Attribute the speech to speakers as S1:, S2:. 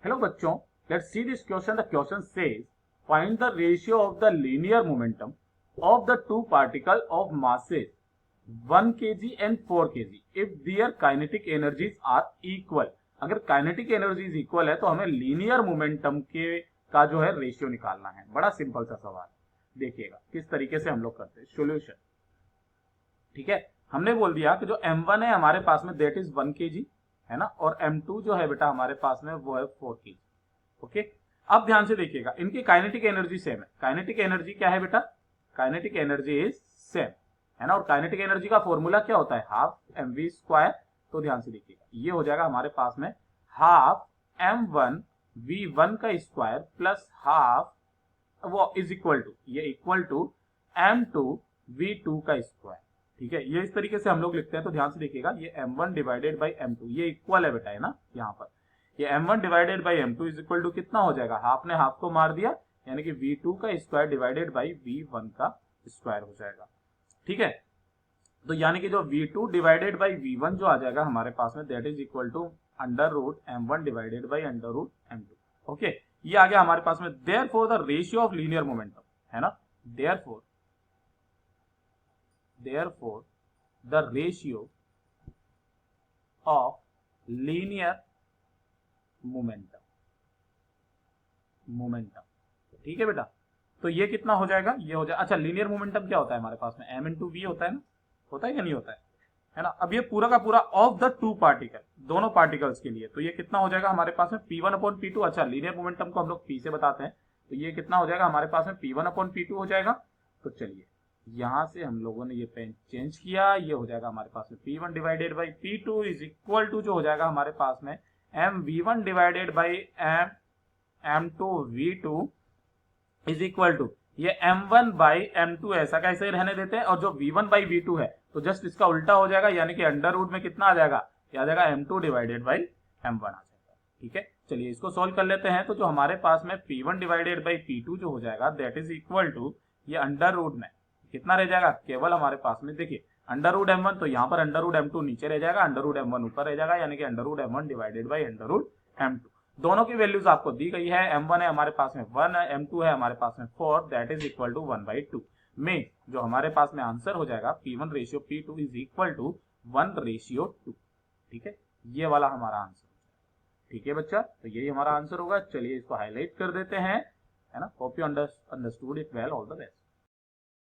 S1: Hello बच्चों, let's see this question. The question says find the ratio of the linear momentum of the two particle of masses 1 kg and 4 kg if their kinetic energies are equal. अगर kinetic energies equal है तो हमें linear momentum के का जो है ratio निकालना है. बड़ा सिंपल सा सवाल. देखिएगा किस तरीके से हम लोग करते हैं सॉल्यूशन. ठीक है, हमने बोल दिया कि जो m1 है हमारे पास में दैट इज 1 kg है ना, और m2 जो है बेटा हमारे पास में वो है 4 kg. ओके, अब ध्यान से देखिएगा, इनकी काइनेटिक एनर्जी सेम है. काइनेटिक एनर्जी क्या है बेटा? काइनेटिक एनर्जी इज सेम है ना, और काइनेटिक एनर्जी का फॉर्मूला क्या होता है? Half mv square. तो ध्यान से देखिएगा, ये हो जाएगा हमारे पास में हाफ m1 v1 का स्क्वायर प्लस हाफ वो इज इक्वल टू, ये इक्वल टू m2 v2 का स्क्वायर. ठीक है, ये इस तरीके से हम लोग लिखते हैं. तो ध्यान से देखिएगा, ये m1 डिवाइडेड बाई m2 ये इक्वल है बेटा, है ना. यहाँ पर ये m1 divided by m2 is equal to कितना हो जाएगा? हाफ ने हाफ को मार दिया, यानी कि v2 का स्क्वायर डिवाइडेड बाई v1 का स्क्वायर हो जाएगा. ठीक है, तो यानी कि जो v2 डिवाइडेड बाई v1 जो आ जाएगा हमारे पास में that is equal to under root m1 divided by under root m2. Okay, ये आ गया हमारे पास में. Therefore the ratio of linear momentum है ना, therefore the ratio of linear momentum. ठीक है बेटा, तो ये कितना हो जाएगा? ये हो जाएगा. अच्छा, लीनियर मोमेंटम क्या होता है हमारे पास में? m इंटू वी होता है ना, होता है या नहीं होता है ना. अब ये पूरा का पूरा ऑफ द टू पार्टिकल, दोनों पार्टिकल्स के लिए. तो ये कितना हो जाएगा हमारे पास में? P1 upon P2. अच्छा, लीनियर मोमेंटम को हम लोग P से बताते हैं, तो ये कितना हो जाएगा हमारे पास में? P1 अपॉन P2 हो जाएगा. तो चलिए यहां से हम लोगों ने ये पेन चेंज किया, ये हो जाएगा हमारे पास में P1 divided by P2 is equal to जो हो जाएगा हमारे पास में MV1 divided by M2 V2 is equal to ये M1 बाई M2 ऐसा कैसे रहने देते हैं, और जो V1 बाई V2 है तो जस्ट इसका उल्टा हो जाएगा, यानी कि अंडर रूट में कितना आ जाएगा? ये आ जाएगा M2 डिवाइडेड बाई M1 आ जाएगा. ठीक है, चलिए इसको सोल्व कर लेते हैं. तो जो हमारे पास में P1 डिवाइडेड बाई P2 जो हो जाएगा दैट इज इक्वल टू ये अंडर रूट में कितना रह जाएगा? केवल हमारे पास में देखिए अंडर रूट m1, तो यहाँ पर अंडर रूट m2 नीचे रह जाएगा, अंडर रूट m1 ऊपर रह जाएगा, यानी कि under root m1 divided by under root m2. दोनों की वैल्यूज आपको दी गई है. m1 है हमारे पास में 1 है, m2 है हमारे पास में 4, दैट इज इक्वल टू 1/2 में जो हमारे पास में आंसर हो जाएगा P1 ratio P2 is equal to 1/2. ठीक है, ये वाला हमारा आंसर. ठीक है बच्चा, तो यही हमारा आंसर होगा. चलिए इसको हाईलाइट कर देते हैं, है ना. Hope you understood it well. All the best.